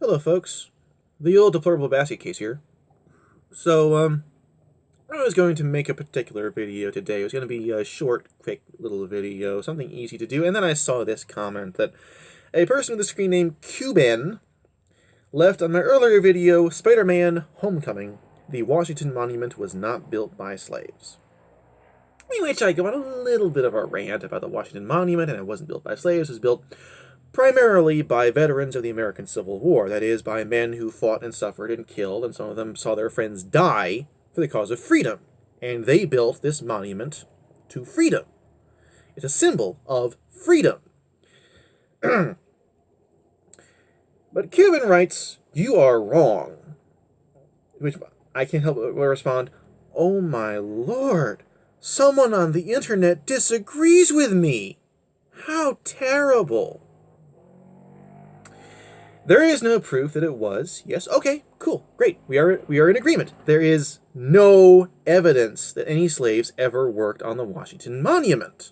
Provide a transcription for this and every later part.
Hello, folks. The old deplorable basket case here. I was going to make a particular video today. It was going to be a short, quick little video, something easy to do. And then I saw this comment that a person with a screen name Cuban left on my earlier video, Spider-Man Homecoming. The Washington Monument was not built by slaves. In which I go on a little bit of a rant about the Washington Monument, and it wasn't built by slaves. It was built primarily by veterans of the American Civil War, that is, by men who fought and suffered and killed, and some of them saw their friends die for the cause of freedom. And they built this monument to freedom. It's a symbol of freedom. But Cuban writes, "You are wrong." Which I can't help but respond, "Oh my lord, someone on the internet disagrees with me. How terrible." There is no proof that it was. Yes, okay, cool, great. We are in agreement. There is no evidence that any slaves ever worked on the Washington Monument.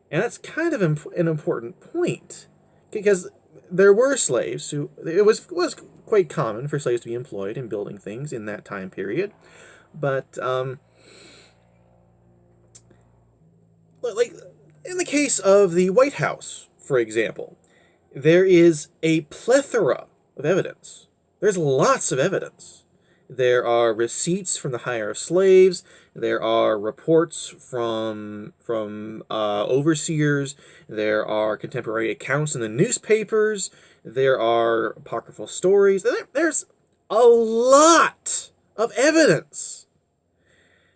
And that's kind of an important point, because there were slaves who, it was quite common for slaves to be employed in building things in that time period. But like in the case of the White House, for example, there is a plethora of evidence. There's lots of evidence. There are receipts from the hire of slaves. There are reports from overseers. There are contemporary accounts in the newspapers. There are apocryphal stories. There's a lot of evidence.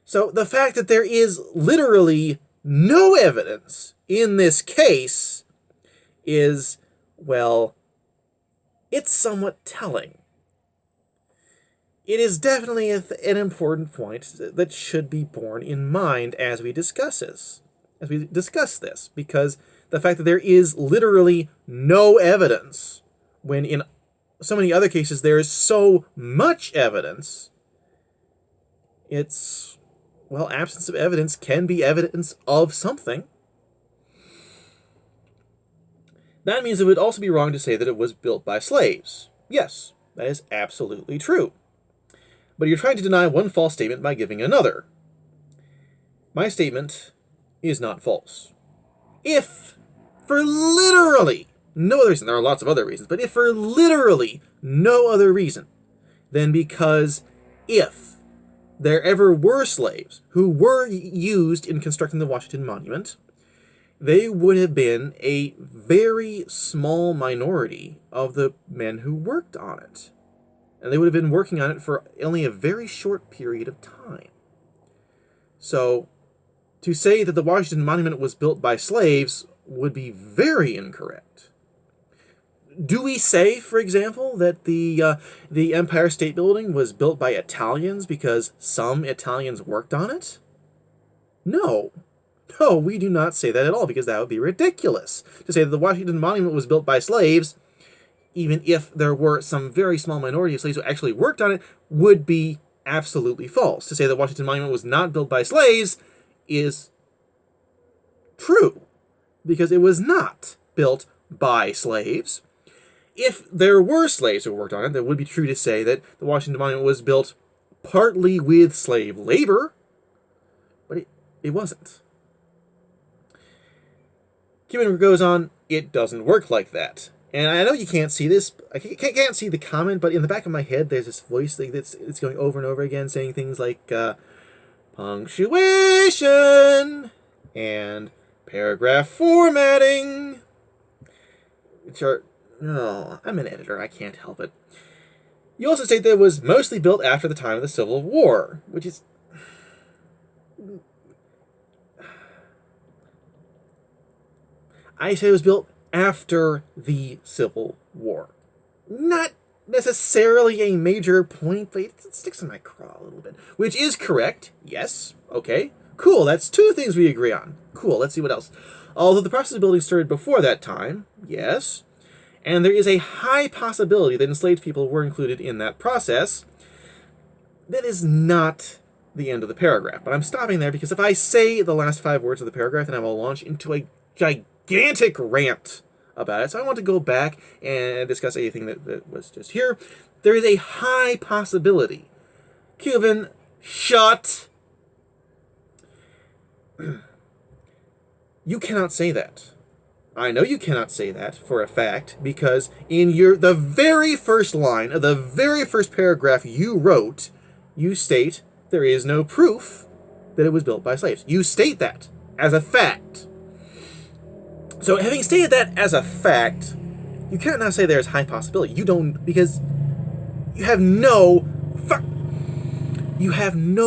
So the fact that there is literally no evidence in this case is, well, it's somewhat telling. It is definitely an important point that should be borne in mind as we discuss this. Because the fact that there is literally no evidence, when in so many other cases there is so much evidence, it's, well, absence of evidence can be evidence of something. That means it would also be wrong to say that it was built by slaves. Yes, that is absolutely true. But you're trying to deny one false statement by giving another. My statement is not false. If, for literally no other reason, there are lots of other reasons, but if for literally no other reason than because if there ever were slaves who were used in constructing the Washington Monument, they would have been a very small minority of the men who worked on it. And they would have been working on it for only a very short period of time. So, to say that the Washington Monument was built by slaves would be very incorrect. Do we say, for example, that the Empire State Building was built by Italians because some Italians worked on it? No. No, we do not say that at all, because that would be ridiculous. To say that the Washington Monument was built by slaves, even if there were some very small minority of slaves who actually worked on it, would be absolutely false. To say that Washington Monument was not built by slaves is true, because it was not built by slaves. If there were slaves who worked on it, that would be true to say that the Washington Monument was built partly with slave labor, but it wasn't. Cuban goes on, "It doesn't work like that." And I know you can't see this. I can't see the comment, but in the back of my head, there's this voice that's going over and over again, saying things like punctuation and paragraph formatting, which are, no, I'm an editor, I can't help it. You also state that it was mostly built after the time of the Civil War, which is, I say it was built after the Civil War. Not necessarily a major point, but it sticks in my craw a little bit. Which is correct, yes, okay. Cool, that's two things we agree on. Cool, let's see what else. Although the process of building started before that time, yes, and there is a high possibility that enslaved people were included in that process, that is not the end of the paragraph. But I'm stopping there, because if I say the last 5 words of the paragraph, then I will launch into a gigantic rant about it, so I want to go back and discuss anything that was just here. There is a high possibility. Cuban, shut. You cannot say that. I know you cannot say that for a fact, because in the very first line of the very first paragraph you wrote, you state there is no proof that it was built by slaves. You state that as a fact. So having stated that as a fact, you can't now say there's high possibility. You don't, because you have no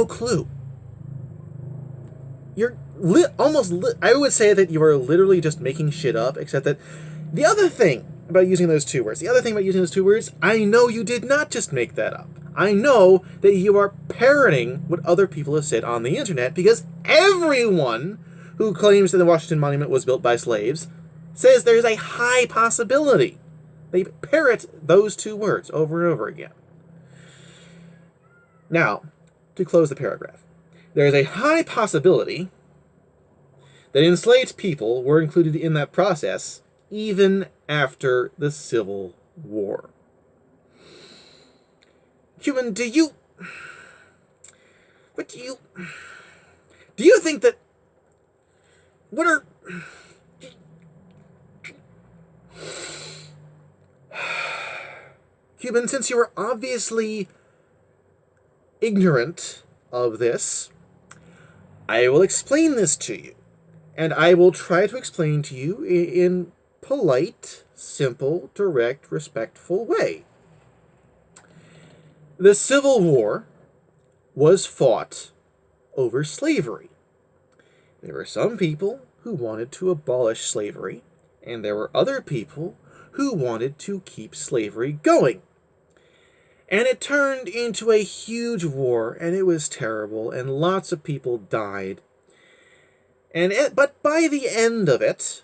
clue. You're I would say that you are literally just making shit up, except that the other thing about using those two words, I know you did not just make that up. I know that you are parroting what other people have said on the internet, because everyone who claims that the Washington Monument was built by slaves says there's a high possibility. They parrot those two words over and over again. Now, to close the paragraph, there is a high possibility that enslaved people were included in that process even after the Civil War. Cuban, do you think that, Cuban, since you are obviously ignorant of this, I will explain this to you. And I will try to explain to you in polite, simple, direct, respectful way. The Civil War was fought over slavery. There were some people who wanted to abolish slavery, and there were other people who wanted to keep slavery going. And it turned into a huge war, and it was terrible, and lots of people died. But by the end of it,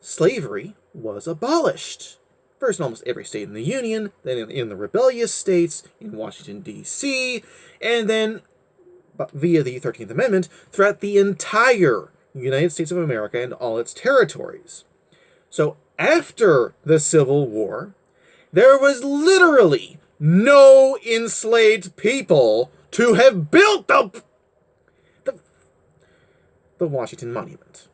slavery was abolished. First in almost every state in the Union, then in the rebellious states, in Washington, D.C., and then via the 13th Amendment throughout the entire United States of America and all its territories. So after the Civil War, there was literally no enslaved people to have built the Washington Monument.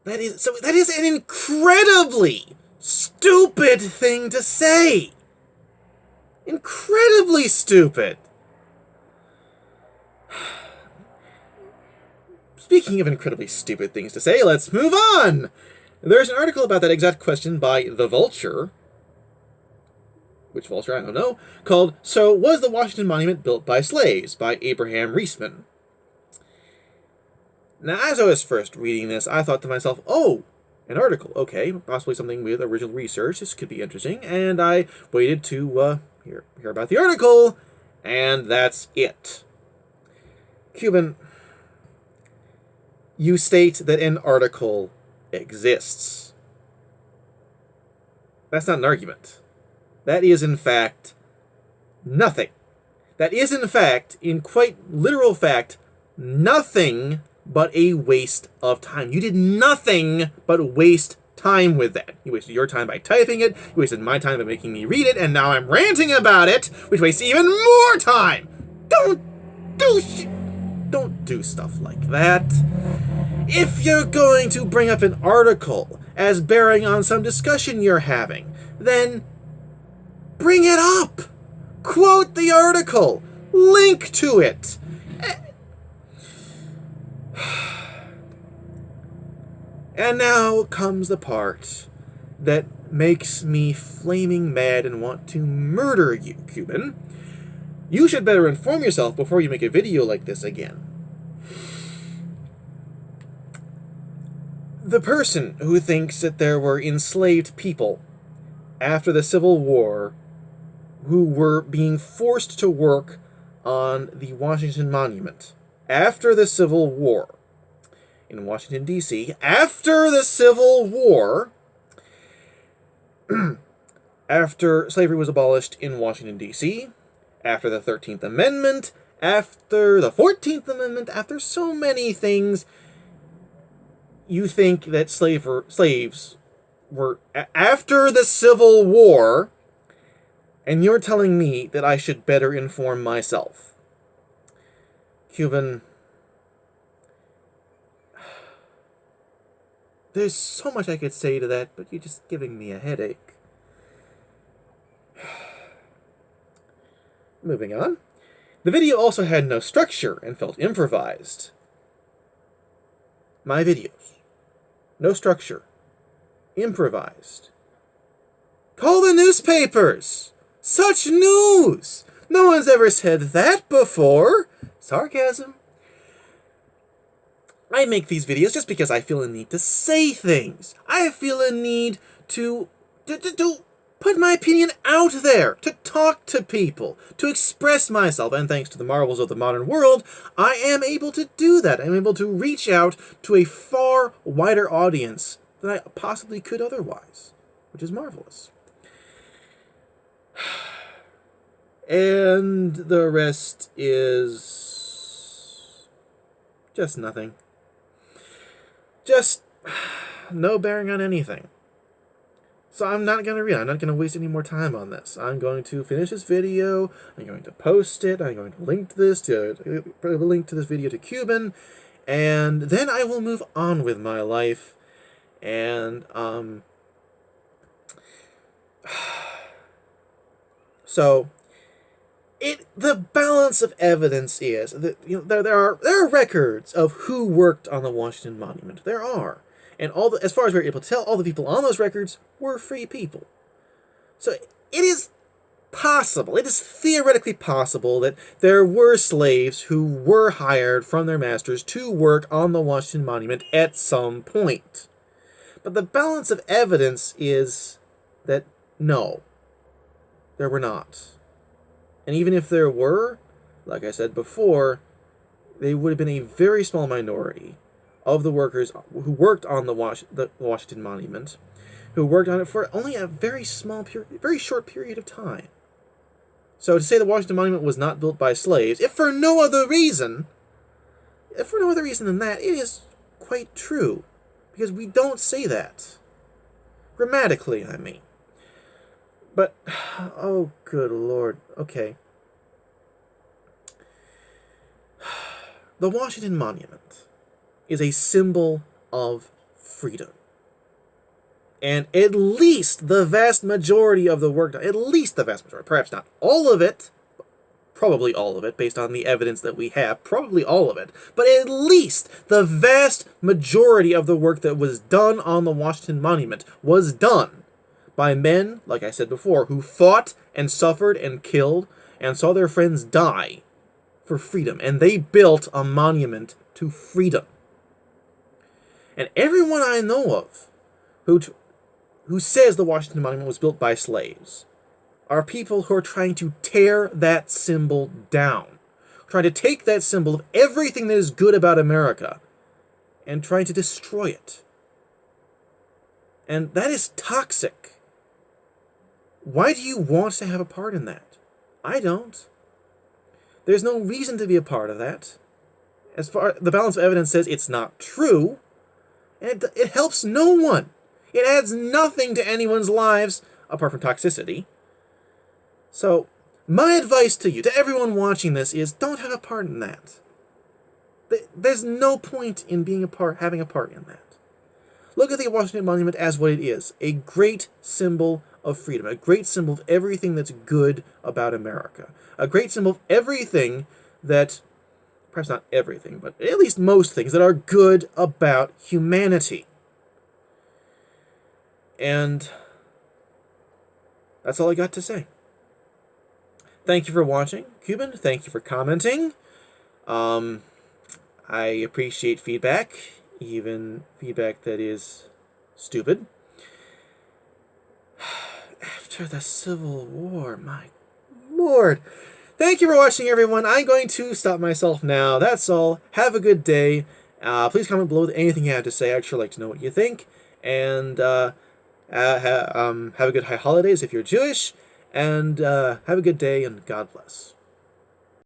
That is an incredibly stupid thing to say. Incredibly stupid. Speaking of incredibly stupid things to say, let's move on. There's an article about that exact question by The Vulture. Which Vulture? I don't know. Called, "So Was the Washington Monument Built by Slaves?" by Abraham Reisman. Now, as I was first reading this, I thought to myself, oh, an article. Okay, possibly something with original research. This could be interesting. And I waited to hear about the article, and that's it. Cuban, you state that an article exists. That's not an argument. That is, in fact, nothing. That is, in fact, in quite literal fact, nothing but a waste of time. You did nothing but waste time with that. You wasted your time by typing it, you wasted my time by making me read it, and now I'm ranting about it, which wastes even more time! Don't do stuff like that. If you're going to bring up an article as bearing on some discussion you're having, then bring it up! Quote the article! Link to it! And now comes the part that makes me flaming mad and want to murder you, Cuban. You should better inform yourself before you make a video like this again. The person who thinks that there were enslaved people after the Civil War who were being forced to work on the Washington Monument after the Civil War in Washington, D.C., after the Civil War, after slavery was abolished in Washington, D.C., after the 13th Amendment, after the 14th Amendment, after so many things, you think that slaves were after the Civil War, and you're telling me that I should better inform myself. Cuban, there's so much I could say to that, but you're just giving me a headache. Moving on. The video also had no structure and felt improvised. My videos. No structure. Improvised. Call the newspapers! Such news! No one's ever said that before! Sarcasm. I make these videos just because I feel a need to say things. I feel a need to put my opinion out there, to talk to people, to express myself, and thanks to the marvels of the modern world, I am able to do that. I'm able to reach out to a far wider audience than I possibly could otherwise, which is marvelous. And the rest is just nothing. Just no bearing on anything. So I'm not going to read. I'm not going to waste any more time on this. I'm going to finish this video. I'm going to post it. I'm going to link to this video to Cuban, and then I will move on with my life. And so the balance of evidence is that there are records of who worked on the Washington Monument. There are. And as far as we're able to tell, all the people on those records were free people. So it is possible, it is theoretically possible that there were slaves who were hired from their masters to work on the Washington Monument at some point. But the balance of evidence is that no, there were not. And even if there were, like I said before, they would have been a very small minority of the workers who worked on the Washington Monument, who worked on it for only a very short period of time. So to say the Washington Monument was not built by slaves, if for no other reason than that, it is quite true. Because we don't say that. Grammatically, I mean. But, oh good lord, okay. The Washington Monument is a symbol of freedom. And at least the vast majority of the work done, perhaps not all of it, probably all of it, based on the evidence that we have, probably all of it, but at least the vast majority of the work that was done on the Washington Monument was done by men, like I said before, who fought and suffered and killed and saw their friends die for freedom. And they built a monument to freedom. And everyone I know of who says the Washington Monument was built by slaves are people who are trying to tear that symbol down, trying to take that symbol of everything that is good about America and trying to destroy it. And that is toxic. Why do you want to have a part in that? I don't. There's no reason to be a part of that. As far the balance of evidence says it's not true, and it helps no one. It adds nothing to anyone's lives apart from toxicity. So, my advice to you, to everyone watching this, is don't have a part in that. There's no point in having a part in that. Look at the Washington Monument as what it is, a great symbol of freedom, a great symbol of everything that's good about America, a great symbol of everything that, perhaps not everything, but at least most things that are good about humanity. And that's all I got to say. Thank you for watching, Cuban. Thank you for commenting. I appreciate feedback, even feedback that is stupid. After the Civil War, my lord. Thank you for watching, everyone. I'm going to stop myself now. That's all. Have a good day. Please comment below with anything you have to say. I'd sure like to know what you think. And have a good high holidays if you're Jewish. And have a good day, and God bless.